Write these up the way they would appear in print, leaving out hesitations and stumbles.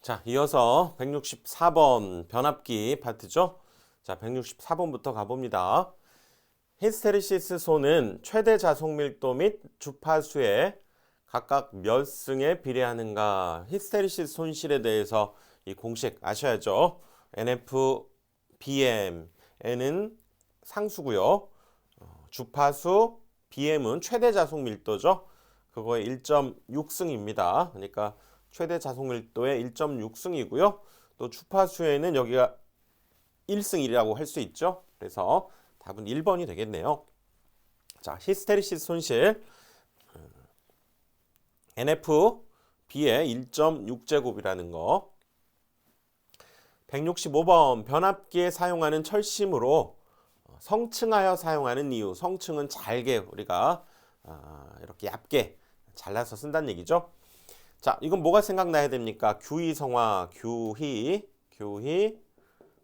자, 이어서 164번 변압기 파트죠. 자, 164번부터 가봅니다. 히스테리시스 소는 최대 자속 밀도 및 주파수에 각각 몇 승에 비례하는가. 히스테리시스 손실에 대해서 이 공식 아셔야죠. NF, BM, N은 상수고요. 주파수, BM은 최대 자속 밀도죠. 그거의 1.6승입니다. 그러니까 최대 자속 밀도의 1.6승이고요. 또 주파수에는 여기가 1승이라고 할 수 있죠. 그래서 답은 1번이 되겠네요. 자, 히스테리시스 손실 NF B의 1.6제곱이라는 거. 165번 변압기에 사용하는 철심으로 성층하여 사용하는 이유. 성층은 잘게 우리가 이렇게 얇게 잘라서 쓴다는 얘기죠. 자, 이건 뭐가 생각나야 됩니까? 규희, 성화, 규희,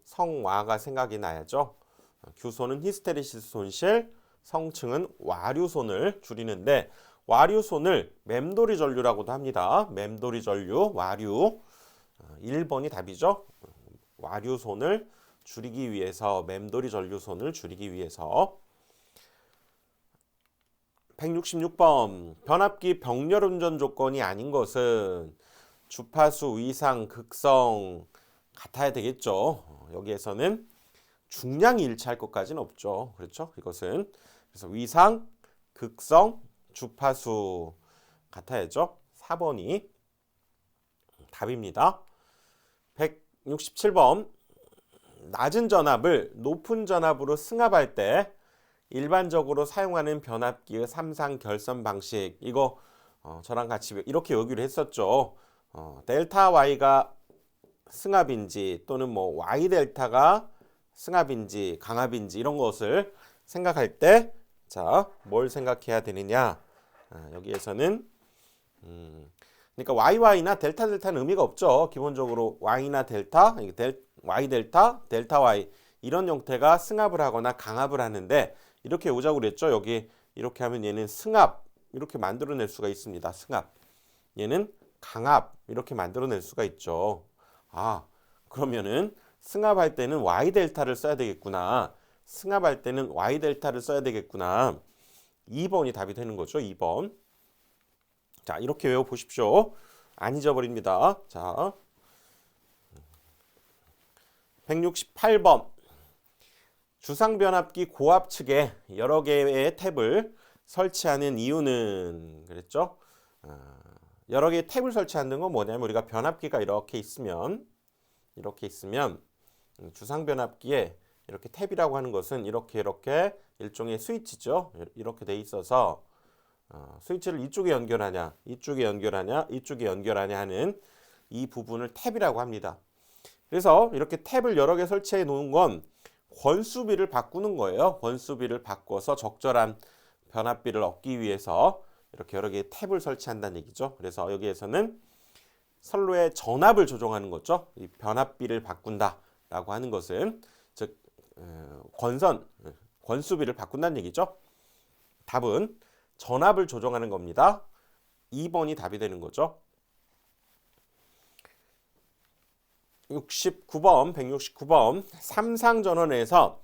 성화가 생각이 나야죠. 규소는 히스테리시스 손실, 성층은 와류손을 줄이는데 와류손을 맴돌이 전류라고도 합니다. 맴돌이 전류, 와류. 1번이 답이죠. 와류손을 줄이기 위해서, 맴돌이 전류손을 줄이기 위해서. 166번 변압기 병렬 운전 조건이 아닌 것은 주파수, 위상, 극성 같아야 되겠죠. 여기에서는 중량이 일치할 것까지는 없죠. 그렇죠? 이것은 그래서 위상, 극성, 주파수 같아야죠. 4번이 답입니다. 167번 낮은 전압을 높은 전압으로 승합할 때 일반적으로 사용하는 변압기의 3상 결선 방식. 이거 저랑 같이 이렇게 여기로 했었죠. 델타 Y가 승합인지 또는 뭐 Y 델타가 승합인지 강합인지 이런 것을 생각할 때 자, 뭘 생각해야 되느냐. 여기에서는 그러니까 YY나 델타 델타는 의미가 없죠. 기본적으로 Y나 델타, Y 델타, 델타 Y 이런 형태가 승합을 하거나 강합을 하는데 이렇게 오자고 그랬죠. 여기 이렇게 하면 얘는 승합 이렇게 만들어낼 수가 있습니다. 승합. 얘는 강합 이렇게 만들어낼 수가 있죠. 아, 그러면은 승합할 때는 Y 델타를 써야 되겠구나. 승합할 때는 Y 델타를 써야 되겠구나. 2번이 답이 되는 거죠. 2번. 자, 이렇게 외워보십시오. 안 잊어버립니다. 자, 168번 주상변압기 고압 측에 여러 개의 탭을 설치하는 이유는 그랬죠? 여러 개의 탭을 설치하는 건 뭐냐면 우리가 변압기가 이렇게 있으면 주상변압기에 이렇게 탭이라고 하는 것은 이렇게 일종의 스위치죠. 이렇게 돼 있어서 스위치를 이쪽에 연결하냐 하는 이 부분을 탭이라고 합니다. 그래서 이렇게 탭을 여러 개 설치해 놓은 건 권수비를 바꾸는 거예요. 권수비를 바꿔서 적절한 변압비를 얻기 위해서 이렇게 여러 개의 탭을 설치한다는 얘기죠. 그래서 여기에서는 선로의 전압을 조정하는 거죠. 이 변압비를 바꾼다라고 하는 것은 즉 권수비를 바꾼다는 얘기죠. 답은 전압을 조정하는 겁니다. 2번이 답이 되는 거죠. 169번 3상 전원에서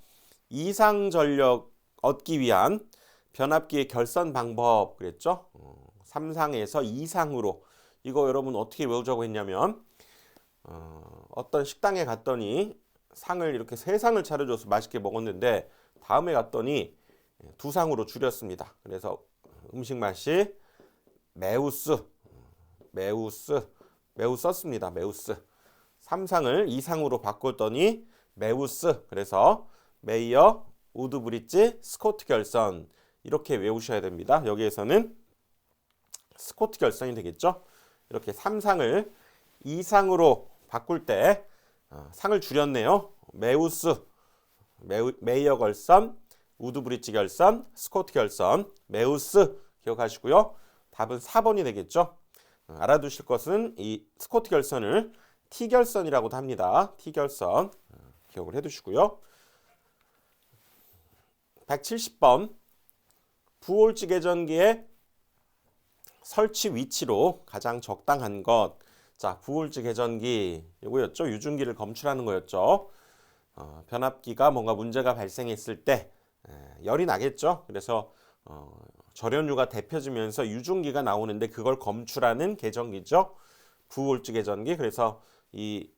2상 전력 얻기 위한 변압기의 결선 방법 그랬죠. 3상에서 2상으로 이거 여러분 어떻게 외우자고 했냐면 어떤 식당에 갔더니 상을 이렇게 3상을 차려줘서 맛있게 먹었는데 다음에 갔더니 2상으로 줄였습니다. 그래서 음식 맛이 매우스 썼습니다. 매우스 3상을 2상으로 바꿨더니 매우스 그래서 메이어, 우드브리지, 스코트 결선 이렇게 외우셔야 됩니다. 여기에서는 스코트 결선이 되겠죠. 이렇게 3상을 2상으로 바꿀 때 상을 줄였네요. 매우스, 메이어 결선, 우드브리지 결선, 스코트 결선, 매우스 기억하시고요. 답은 4번이 되겠죠. 알아두실 것은 이 스코트 결선을 T결선이라고도 합니다. T결선 기억을 해두시고요. 170번 부홀지 계전기의 설치 위치로 가장 적당한 것 자, 부울즈 계전기 이거였죠. 유증기를 검출하는 거였죠. 변압기가 뭔가 문제가 발생했을 때 열이 나겠죠. 그래서 절연유가 데펴지면서 유증기가 나오는데 그걸 검출하는 계전기죠. 부울즈 계전기. 그래서 이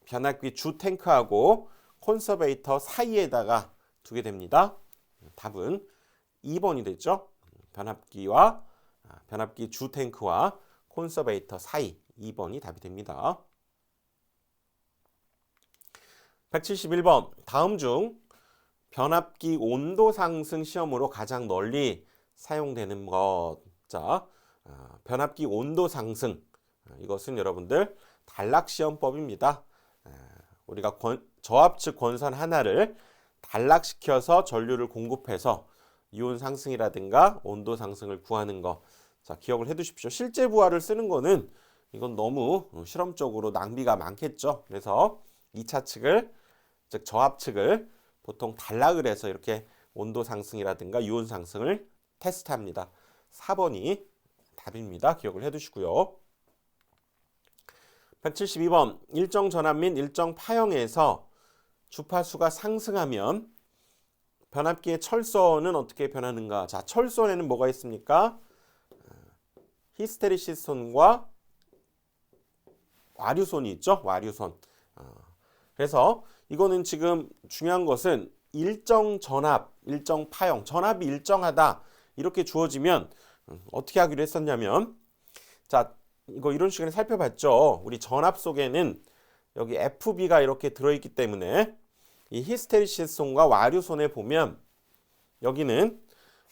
변압기 주 탱크하고 콘서베이터 사이에다가 두게 됩니다. 답은 2번이 됐죠. 변압기 주 탱크와 콘서베이터 사이 2번이 답이 됩니다. 171번 다음 중 변압기 온도 상승 시험으로 가장 널리 사용되는 것. 자, 변압기 온도 상승. 이것은 여러분들 단락시험법입니다. 우리가 저압측 권선 하나를 단락시켜서 전류를 공급해서 이온 상승이라든가 온도 상승을 구하는 거. 자, 기억을 해두십시오. 실제 부하를 쓰는 거는 이건 너무 실험적으로 낭비가 많겠죠. 그래서 2차 측을, 즉 저압측을 보통 단락을 해서 이렇게 온도 상승이라든가 이온 상승을 테스트합니다. 4번이 답입니다. 기억을 해두시고요. 172번 일정 전압 및 일정 파형에서 주파수가 상승하면 변압기의 철선은 어떻게 변하는가? 자, 철선에는 뭐가 있습니까? 히스테리시스 손과 와류손이 있죠. 와류손. 그래서 이거는 지금 중요한 것은 일정 전압, 일정 파형, 전압이 일정하다 이렇게 주어지면 어떻게 하기로 했었냐면, 자, 이거 이론 시간에 살펴봤죠. 우리 전압 속에는 여기 FB가 이렇게 들어있기 때문에 이 히스테리시스 손과 와류손에 보면 여기는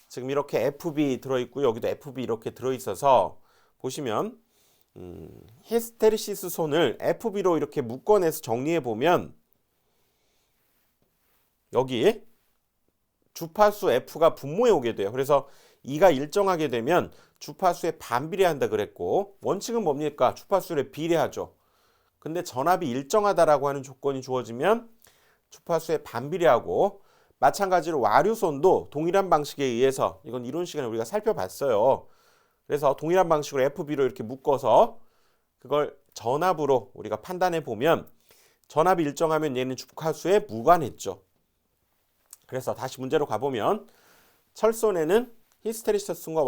지금 이렇게 FB 들어있고 여기도 FB 이렇게 들어있어서 보시면 히스테리시스 손을 FB로 이렇게 묶어내서 정리해 보면 여기 주파수 F가 분모에 오게 돼요. 그래서 E가 일정하게 되면 주파수에 반비례한다 그랬고, 원칙은 뭡니까? 주파수에 비례하죠. 근데 전압이 일정하다라고 하는 조건이 주어지면 주파수에 반비례하고, 마찬가지로 와류손도 동일한 방식에 의해서, 이건 이론 시간에 우리가 살펴봤어요. 그래서 동일한 방식으로 FB로 이렇게 묶어서 그걸 전압으로 우리가 판단해 보면 전압이 일정하면 얘는 주파수에 무관했죠. 그래서 다시 문제로 가보면 철손에는 히스테리시스 손과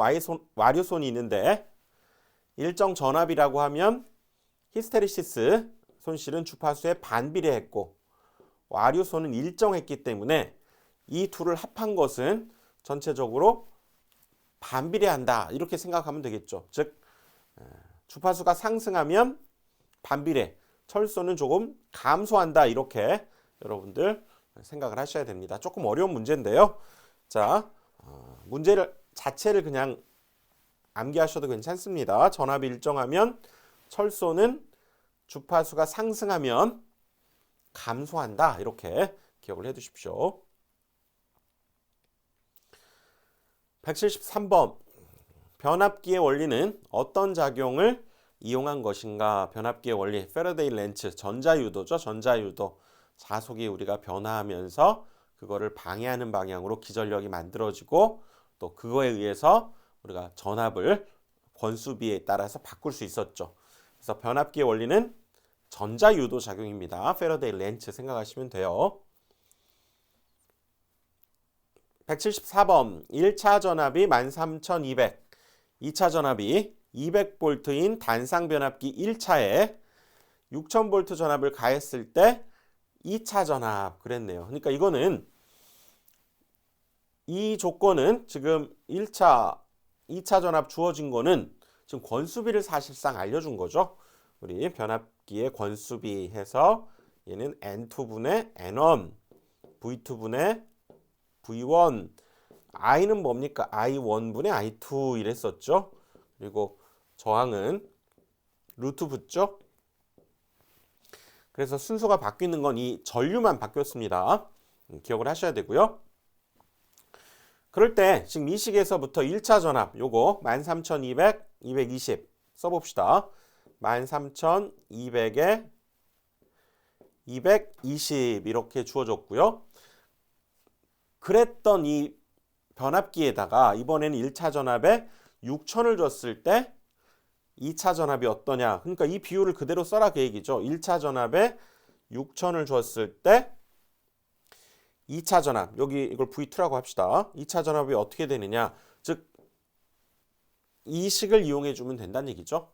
와류손이 있는데 일정 전압이라고 하면 히스테리시스 손실은 주파수에 반비례했고 와류손은 일정했기 때문에 이 둘을 합한 것은 전체적으로 반비례한다 이렇게 생각하면 되겠죠. 즉 주파수가 상승하면 반비례, 철손은 조금 감소한다 이렇게 여러분들 생각을 하셔야 됩니다. 조금 어려운 문제인데요. 자, 문제를 자체를 그냥 암기하셔도 괜찮습니다. 전압이 일정하면 철소는 주파수가 상승하면 감소한다. 이렇게 기억을 해 두십시오. 173번 변압기의 원리는 어떤 작용을 이용한 것인가? 변압기의 원리, 패러데이 렌츠, 전자유도죠. 전자유도. 자속이 우리가 변화하면서 그거를 방해하는 방향으로 기전력이 만들어지고 또 그거에 의해서 우리가 전압을 권수비에 따라서 바꿀 수 있었죠. 그래서 변압기의 원리는 전자유도 작용입니다. 패러데이 렌츠 생각하시면 돼요. 174번 1차 전압이 13200, 2차 전압이 200V인 단상 변압기 1차에 6000V 전압을 가했을 때 2차 전압 그랬네요. 그러니까 이거는 이 조건은 지금 1차, 2차 전압 주어진 거는 지금 권수비를 사실상 알려준 거죠. 우리 변압기의 권수비 해서 얘는 N2분의 N1, V2분의 V1, I는 뭡니까? I1분의 I2 이랬었죠. 그리고 저항은 루트 붙죠. 그래서 순서가 바뀌는 건 이 전류만 바뀌었습니다. 기억을 하셔야 되고요. 그럴 때 지금 이 식에서부터 1차 전압 요거 13200, 220 써봅시다. 13200에 220 이렇게 주어졌고요. 그랬던 이 변압기에다가 이번에는 1차 전압에 6000을 줬을 때 2차 전압이 어떠냐. 그러니까 이 비율을 그대로 써라 그 얘기죠. 1차 전압에 6,000을 줬을 때 2차 전압, 여기 이걸 V2라고 합시다. 2차 전압이 어떻게 되느냐. 즉, 이 식을 이용해 주면 된다는 얘기죠.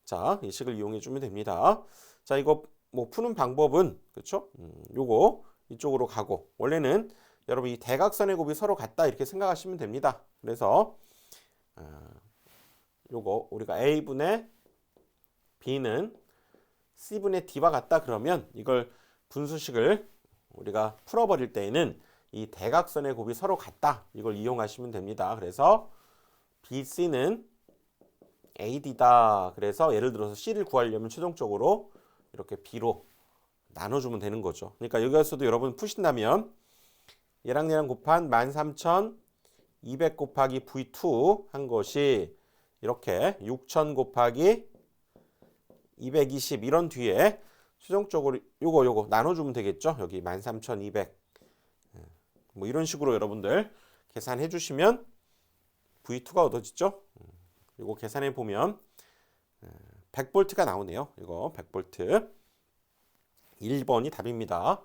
자, 이 식을 이용해 주면 됩니다. 자, 이거 뭐 푸는 방법은, 그렇죠? 요거 이쪽으로 가고, 원래는 여러분 이 대각선의 곱이 서로 같다 이렇게 생각하시면 됩니다. 그래서 요거 우리가 A분의 B는 C분의 D와 같다 그러면 이걸 분수식을 우리가 풀어버릴 때에는 이 대각선의 곱이 서로 같다 이걸 이용하시면 됩니다. 그래서 BC는 AD다. 그래서 예를 들어서 C를 구하려면 최종적으로 이렇게 B로 나눠주면 되는 거죠. 그러니까 여기에서도 여러분 푸신다면 얘랑 곱한 13,200 곱하기 V2 한 것이 이렇게 6,000 곱하기 220 이런 뒤에 최종적으로 요거 나눠주면 되겠죠. 여기 13,200 뭐 이런 식으로 여러분들 계산해 주시면 V2가 얻어지죠. 이거 계산해 보면 100V가 나오네요. 이거 100V 1번이 답입니다.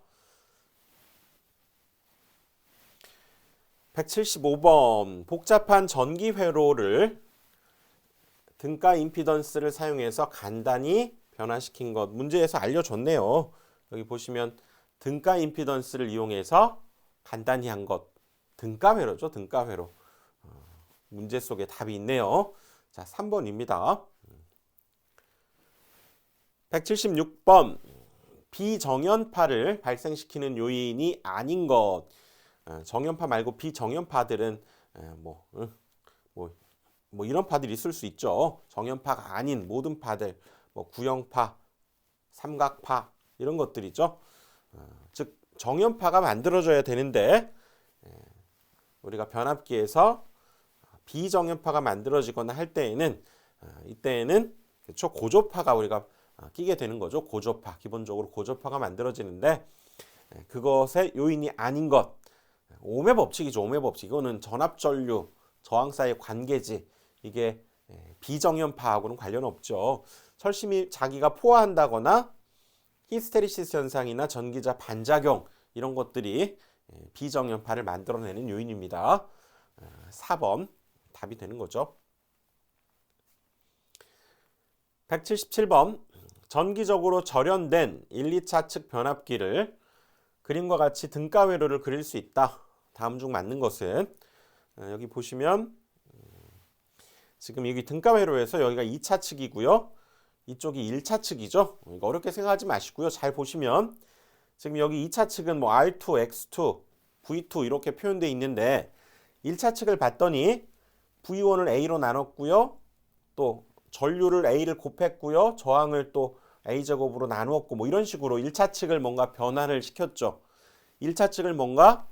175번 복잡한 전기 회로를 등가 임피던스를 사용해서 간단히 변화시킨 것 문제에서 알려줬네요. 여기 보시면 등가 임피던스를 이용해서 간단히 한 것 등가 회로죠. 등가 회로 문제 속에 답이 있네요. 자, 3번입니다. 176번 비정연파를 발생시키는 요인이 아닌 것. 정연파 말고 비정연파들은 뭐 이런 파들이 있을 수 있죠. 정연파가 아닌 모든 파들, 뭐 구형파, 삼각파 이런 것들이죠. 즉 정연파가 만들어져야 되는데 우리가 변압기에서 비정연파가 만들어지거나 할 때에는 이때에는 그렇죠. 고조파가 우리가 끼게 되는 거죠. 고조파 기본적으로 고조파가 만들어지는데 그것의 요인이 아닌 것. 오음의 법칙이죠. 오음의 법칙. 이거는 전압전류, 저항 사이의 관계지. 이게 비정연파하고는 관련 없죠. 철심이 자기가 포화한다거나 히스테리시스 현상이나 전기자 반작용 이런 것들이 비정연파를 만들어내는 요인입니다. 4번 답이 되는 거죠. 177번 전기적으로 절연된 1, 2차 측 변압기를 그림과 같이 등가 회로를 그릴 수 있다. 다음 중 맞는 것은 여기 보시면 지금 여기 등가 회로에서 여기가 2차 측이고요. 이쪽이 1차 측이죠. 이거 어렵게 생각하지 마시고요. 잘 보시면 지금 여기 2차 측은 뭐 R2, X2, V2 이렇게 표현되어 있는데 1차 측을 봤더니 V1을 A로 나눴고요. 또 전류를 A를 곱했고요. 저항을 또 A제곱으로 나누었고 뭐 이런 식으로 1차 측을 뭔가 변화를 시켰죠. 1차 측을 뭔가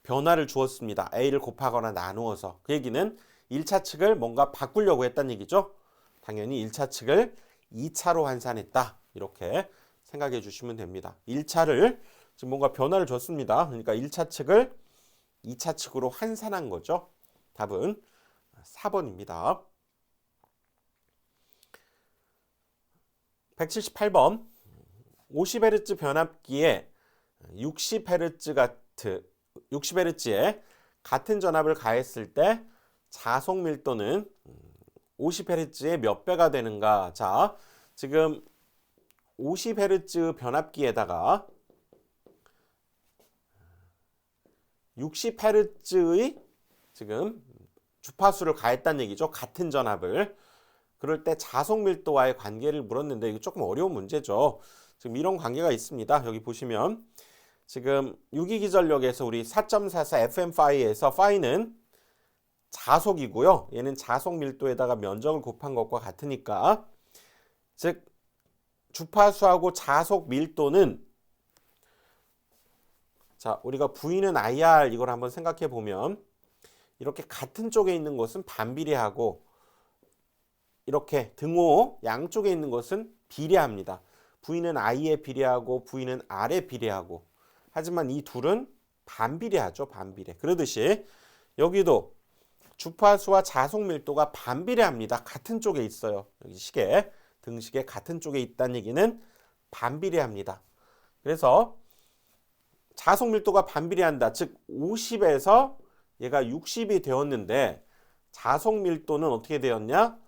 변화를 주었습니다. A를 곱하거나 나누어서. 그 얘기는 1차 측을 뭔가 바꾸려고 했다는 얘기죠. 당연히 1차 측을 2차로 환산했다. 이렇게 생각해 주시면 됩니다. 1차를 지금 뭔가 변화를 줬습니다. 그러니까 1차 측을 2차 측으로 환산한 거죠. 답은 4번입니다. 178번 50Hz 변압기에 60Hz에 같은 전압을 가했을 때 자속 밀도는 50Hz의 몇 배가 되는가? 자, 지금 50Hz 변압기에다가 60Hz의 지금 주파수를 가했다는 얘기죠. 같은 전압을. 그럴 때 자속 밀도와의 관계를 물었는데 이게 조금 어려운 문제죠. 지금 이런 관계가 있습니다. 여기 보시면 지금 유기기전력에서 우리 4.44 FM-파이에서 파이는 자속이고요. 얘는 자속 밀도에다가 면적을 곱한 것과 같으니까 즉 주파수하고 자속 밀도는 자 우리가 V는 IR 이걸 한번 생각해 보면 이렇게 같은 쪽에 있는 것은 반비례하고 이렇게 등호 양쪽에 있는 것은 비례합니다. V는 I에 비례하고 V는 R에 비례하고 하지만 이 둘은 반비례하죠. 반비례. 그러듯이 여기도 주파수와 자속 밀도가 반비례합니다. 같은 쪽에 있어요. 여기 시계, 등식에 같은 쪽에 있다는 얘기는 반비례합니다. 그래서 자속 밀도가 반비례한다. 즉 50에서 얘가 60이 되었는데 자속 밀도는 어떻게 되었냐?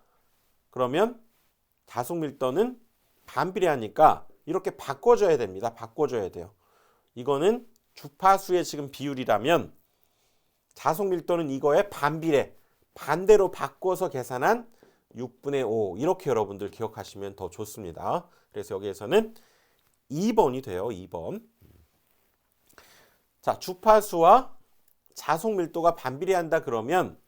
그러면 자속 밀도는 반비례하니까 이렇게 바꿔줘야 됩니다. 바꿔줘야 돼요. 이거는 주파수의 지금 비율이라면 자속 밀도는 이거의 반비례, 반대로 바꿔서 계산한 6분의 5 이렇게 여러분들 기억하시면 더 좋습니다. 그래서 여기에서는 2번이 돼요. 2번. 자, 주파수와 자속 밀도가 반비례한다 그러면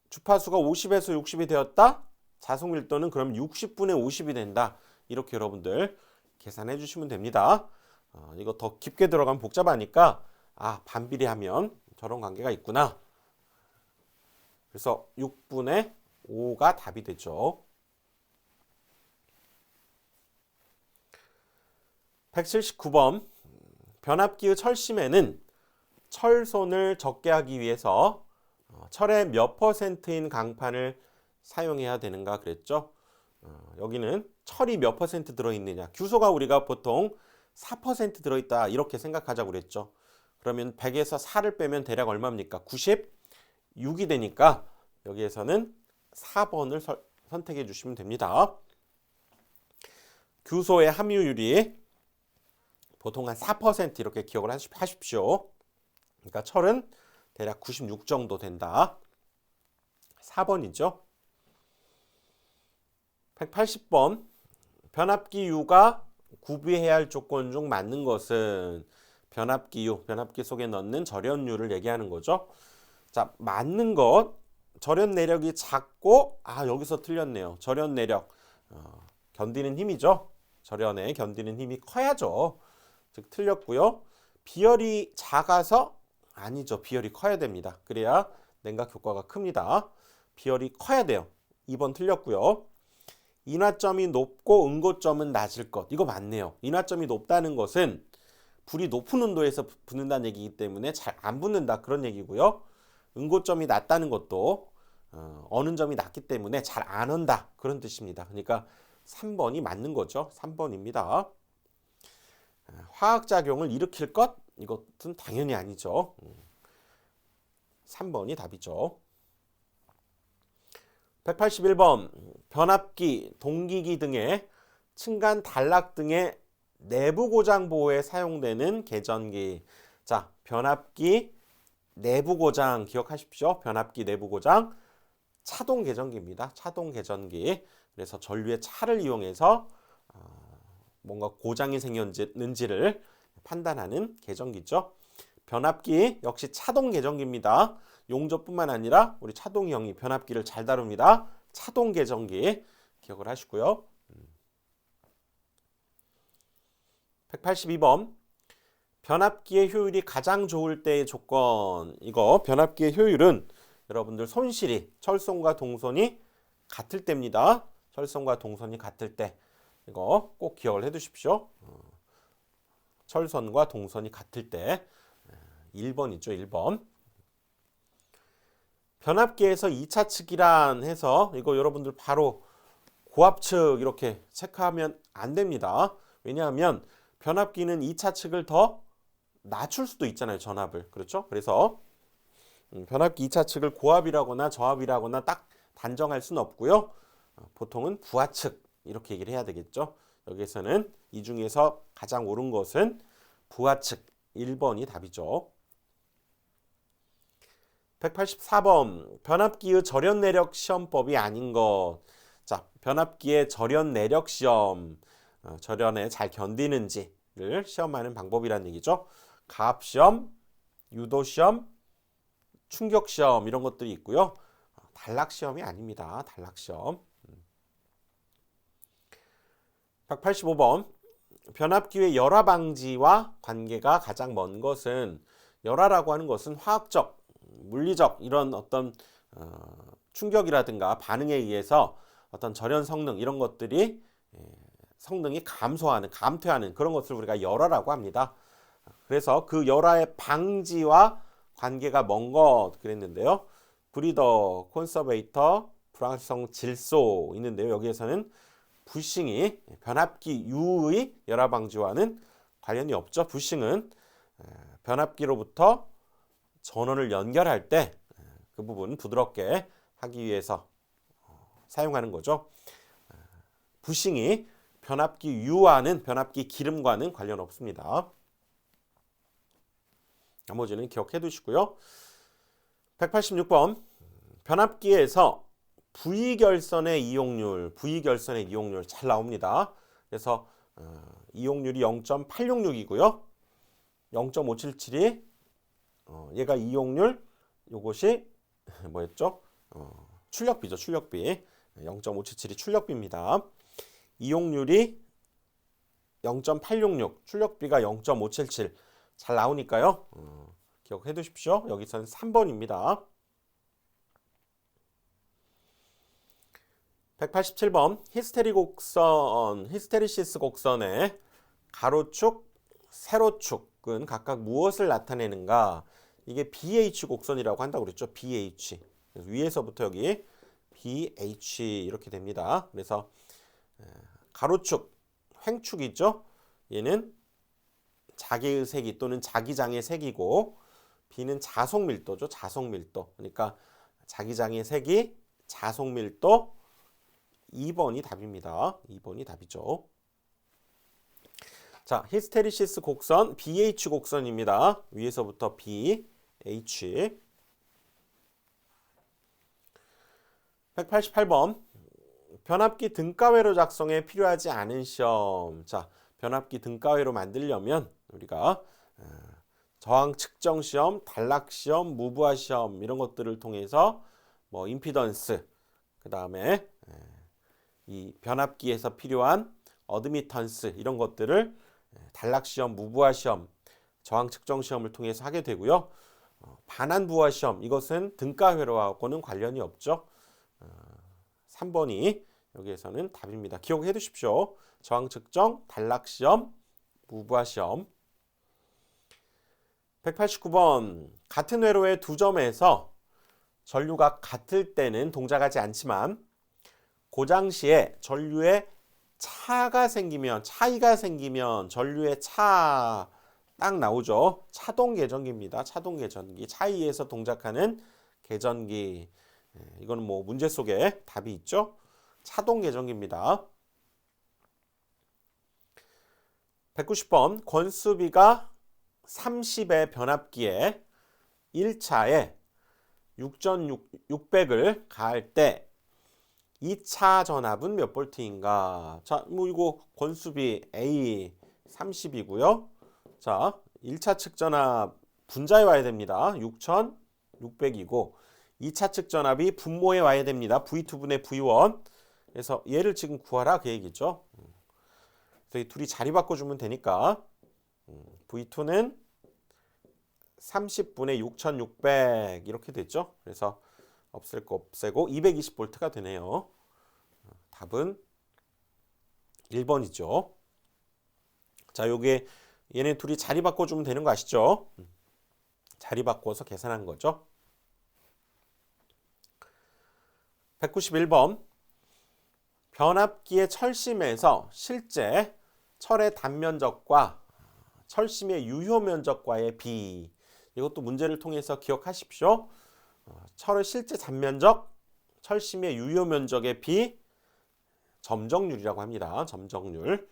주파수가 50에서 60이 되었다. 자속 밀도는 그럼 60분의 50이 된다. 이렇게 여러분들 계산해 주시면 됩니다. 이거 더 깊게 들어가면 복잡하니까 반비례하면 저런 관계가 있구나. 그래서 6분의 5가 답이 되죠. 179번 변압기의 철심에는 철손을 적게 하기 위해서 철의 몇 %인 강판을 사용해야 되는가 그랬죠. 여기는 철이 몇 % 들어있느냐. 규소가 우리가 보통 4% 들어있다 이렇게 생각하자고 그랬죠. 그러면 100에서 4를 빼면 대략 얼마입니까? 96이 되니까 여기에서는 4번을 선택해 주시면 됩니다. 규소의 함유율이 보통 한 4% 이렇게 기억을 하십시오. 그러니까 철은 대략 96 정도 된다. 4번이죠. 180번 변압기 U가 구비해야 할 조건 중 맞는 것은 변압기 U, 변압기 속에 넣는 절연유를 얘기하는 거죠. 자, 맞는 것, 절연 내력이 작고 여기서 틀렸네요. 절연 내력, 견디는 힘이죠. 절연에 견디는 힘이 커야죠. 즉 틀렸고요. 비열이 작아서 아니죠. 비열이 커야 됩니다. 그래야 냉각 효과가 큽니다. 비열이 커야 돼요. 2번 틀렸고요. 인화점이 높고 응고점은 낮을 것. 이거 맞네요. 인화점이 높다는 것은 불이 높은 온도에서 붙는다는 얘기이기 때문에 잘 안 붙는다 그런 얘기고요. 응고점이 낮다는 것도 어는 점이 낮기 때문에 잘 안 온다 그런 뜻입니다. 그러니까 3번이 맞는 거죠. 3번입니다. 화학작용을 일으킬 것? 이것은 당연히 아니죠. 3번이 답이죠. 181번 변압기, 동기기 등의 층간 단락 등의 내부 고장 보호에 사용되는 개전기. 자, 변압기 내부 고장 기억하십시오. 변압기 내부 고장 차동 개전기입니다. 차동 개전기. 그래서 전류의 차를 이용해서 뭔가 고장이 생겼는지를 판단하는 개전기죠. 변압기 역시 차동 개전기입니다. 용접뿐만 아니라 우리 차동이 형이 변압기를 잘 다룹니다. 차동 개전기 기억을 하시고요. 182번 변압기의 효율이 가장 좋을 때의 조건. 이거 변압기의 효율은 여러분들 손실이 철선과 동선이 같을 때입니다. 철선과 동선이 같을 때 이거 꼭 기억을 해 두십시오. 철선과 동선이 같을 때 1번이죠. 1번. 변압기에서 2차 측이란 해서 이거 여러분들 바로 고압측 이렇게 체크하면 안 됩니다. 왜냐하면 변압기는 2차 측을 더 낮출 수도 있잖아요. 전압을. 그렇죠? 그래서 변압기 2차 측을 고압이라거나 저압이라거나 딱 단정할 수는 없고요. 보통은 부하측 이렇게 얘기를 해야 되겠죠. 여기에서는 이 중에서 가장 옳은 것은 부하측 1번이 답이죠. 184번 변압기의 절연 내력 시험법이 아닌 것. 자, 변압기의 절연 내력 시험, 절연에 잘 견디는지를 시험하는 방법이라는 얘기죠. 가압 시험, 유도 시험, 충격 시험 이런 것들이 있고요. 단락 시험이 아닙니다. 단락 시험. 185번 변압기의 열화 방지와 관계가 가장 먼 것은, 열화라고 하는 것은 화학적, 물리적 이런 어떤 충격이라든가 반응에 의해서 어떤 절연 성능 이런 것들이 성능이 감퇴하는 그런 것을 우리가 열화라고 합니다. 그래서 그 열화의 방지와 관계가 먼 것 그랬는데요. 브리더, 콘서베이터, 불확실성 질소 있는데요. 여기에서는 부싱이 변압기 U의 열화 방지와는 관련이 없죠. 부싱은 변압기로부터 전원을 연결할 때 그 부분 부드럽게 하기 위해서 사용하는 거죠. 부싱이 변압기 U와는 변압기 기름과는 관련 없습니다. 나머지는 기억해 두시고요. 186번 변압기에서 V결선의 이용률 잘 나옵니다. 그래서 이용률이 0.866이고요. 0.577이 얘가 이용률, 요것이 뭐였죠? 출력비죠. 출력비. 0.577이 출력비입니다. 이용률이 0.866, 출력비가 0.577 잘 나오니까요. 기억해 두십시오. 여기서는 3번입니다. 187번 히스테리시스 곡선의 가로축, 세로축은 각각 무엇을 나타내는가? 이게 BH 곡선이라고 한다고 그랬죠. BH. 그래서 위에서부터 여기 BH 이렇게 됩니다. 그래서 가로축, 횡축이죠. 얘는 자기의 색이 또는 자기장의 색이고 B는 자속밀도죠. 자속밀도. 그러니까 자기장의 색이 자속밀도 2번이 답입니다. 2번이 답이죠. 자, 히스테리시스 곡선 BH 곡선입니다. 위에서부터 BH. 188번 변압기 등가회로 작성에 필요하지 않은 시험. 자, 변압기 등가회로 만들려면 우리가 저항 측정 시험, 단락 시험, 무브화 시험 이런 것들을 통해서 뭐 임피던스, 그 다음에 이 변압기에서 필요한 어드미턴스 이런 것들을 단락 시험, 무브화 시험, 저항 측정 시험을 통해서 하게 되고요. 반환 부하 시험 이것은 등가회로하고는 관련이 없죠. 3번이 여기에서는 답입니다. 기억해 두십시오. 저항 측정, 단락 시험, 무브화 시험. 189번 같은 회로의 두 점에서 전류가 같을 때는 동작하지 않지만 고장 시에 전류에 차이가 생기면 전류의 차 딱 나오죠. 차동 계전기입니다. 차동 계전기. 차이에서 동작하는 계전기. 이거는 뭐 문제 속에 답이 있죠. 차동 계전기입니다. 190번 권수비가 30의 변압기에 1차에 6600을 가할 때 2차 전압은 몇 볼트인가? 자, 뭐 이거 권수비 A 30이고요. 자, 1차 측 전압 분자에 와야 됩니다. 6600이고 2차 측 전압이 분모에 와야 됩니다. V2분의 V1. 그래서 얘를 지금 구하라 그 얘기죠. 그래서 이 둘이 자리 바꿔주면 되니까 V2는 30분의 6600 이렇게 됐죠. 그래서 없앨 거 없애고 220V가 되네요. 답은 1번이죠. 자, 요게 얘네 둘이 자리 바꿔주면 되는 거 아시죠? 자리 바꿔서 계산한 거죠. 191번 변압기의 철심에서 실제 철의 단면적과 철심의 유효 면적과의 비. 이것도 문제를 통해서 기억하십시오. 철의 실제 단면적, 철심의 유효 면적의 비, 점적률이라고 합니다. 점적률.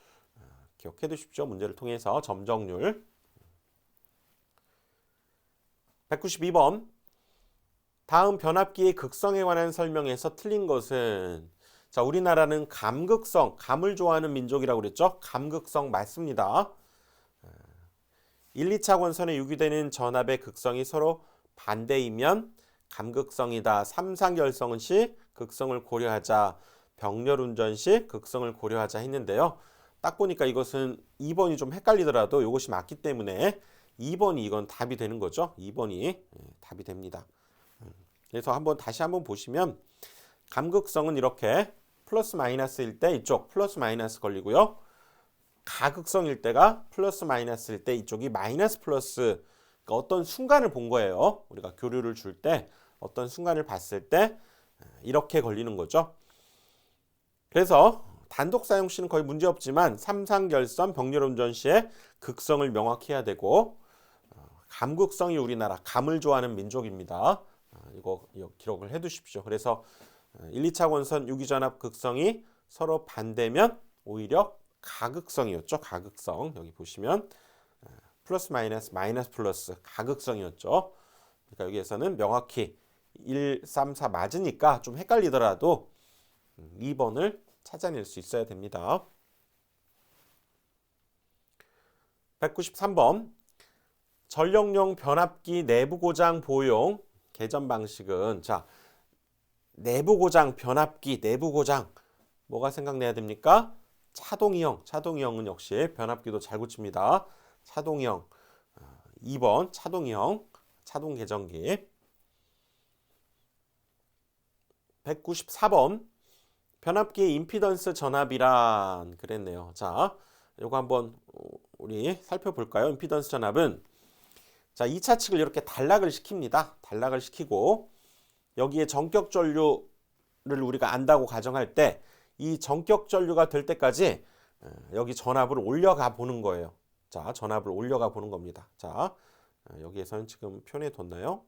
기억해 두십시오. 문제를 통해서 점적률. 192번 다음 변압기의 극성에 관한 설명에서 틀린 것은 자, 우리나라는 감극성, 감을 좋아하는 민족이라고 그랬죠? 감극성 맞습니다. 1, 2차 권선에 유기되는 전압의 극성이 서로 반대이면 감극성이다. 3, 4결성은 시 극성을 고려하자. 병렬 운전 시 극성을 고려하자 했는데요. 딱 보니까 이것은 2번이 좀 헷갈리더라도 이것이 맞기 때문에 2번이 이건 답이 되는 거죠. 2번이 답이 됩니다. 그래서 다시 한번 보시면 감극성은 이렇게 플러스 마이너스일 때 이쪽 플러스 마이너스 걸리고요. 가극성일 때가 플러스 마이너스일 때 이쪽이 마이너스 플러스, 그러니까 어떤 순간을 본 거예요. 우리가 교류를 줄 때 어떤 순간을 봤을 때 이렇게 걸리는 거죠. 그래서 단독 사용 시는 거의 문제 없지만 삼상결선 병렬 운전 시에 극성을 명확히 해야 되고 감극성이 우리나라 감을 좋아하는 민족입니다. 이거 기록을 해 두십시오. 그래서 1, 2차 권선 유기전압 극성이 서로 반대면 오히려 가극성이었죠. 가극성. 여기 보시면 플러스 마이너스 마이너스 플러스 가극성이었죠. 그러니까 여기에서는 명확히 1, 3, 4 맞으니까 좀 헷갈리더라도 2번을 찾아낼 수 있어야 됩니다. 193번 전력용 변압기 내부 고장 보용 개전 방식은 자 내부 고장 변압기 내부 고장 뭐가 생각나야 됩니까? 차동이형 차동이형은 역시 변압기도 잘 고칩니다. 차동이형 2번 차동이형 차동 개전기 194번 변압기의 임피던스 전압이란 그랬네요. 자, 요거 한번 우리 살펴볼까요? 임피던스 전압은 자, 2차 측을 이렇게 단락을 시킵니다. 단락을 시키고 여기에 전격 전류를 우리가 안다고 가정할 때 이 전격 전류가 될 때까지 여기 전압을 올려가 보는 거예요. 자, 전압을 올려가 보는 겁니다. 자, 여기에서는 지금 표현해 뒀나요?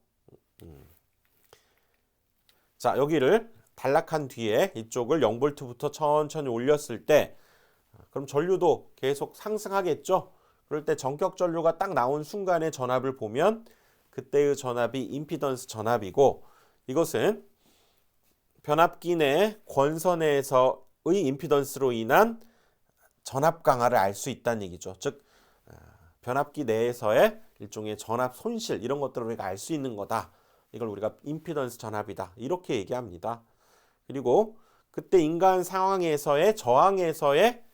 자, 여기를 단락한 뒤에 이쪽을 0V부터 천천히 올렸을 때 그럼 전류도 계속 상승하겠죠? 그럴 때 전격 전류가 딱 나온 순간의 전압을 보면 그때의 전압이 임피던스 전압이고 이것은 변압기 내 권선에서의 임피던스로 인한 전압 강화를 알 수 있다는 얘기죠. 즉 변압기 내에서의 일종의 전압 손실 이런 것들을 우리가 알 수 있는 거다. 이걸 우리가 임피던스 전압이다. 이렇게 얘기합니다. 그리고 그때 인간 상황에서의 저항에서의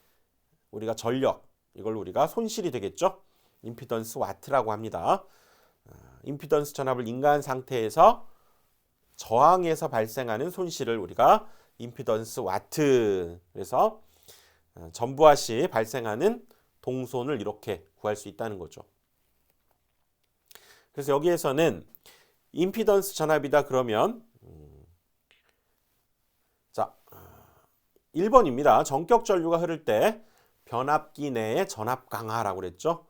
우리가 전력 이걸 우리가 손실이 되겠죠. 임피던스 와트라고 합니다. 임피던스 전압을 인간 상태에서 저항에서 발생하는 손실을 우리가 임피던스 와트 그래서 전부하 시 발생하는 동손을 이렇게 구할 수 있다는 거죠. 그래서 여기에서는 임피던스 전압이다 그러면 자 1번입니다. 전격 전류가 흐를 때 변압기 내의 전압 강화라고 그랬죠.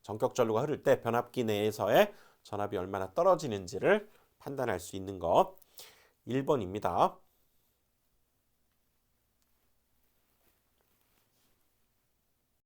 전격 전류가 흐를 때 변압기 내에서의 전압이 얼마나 떨어지는지를 판단할 수 있는 것 1번입니다.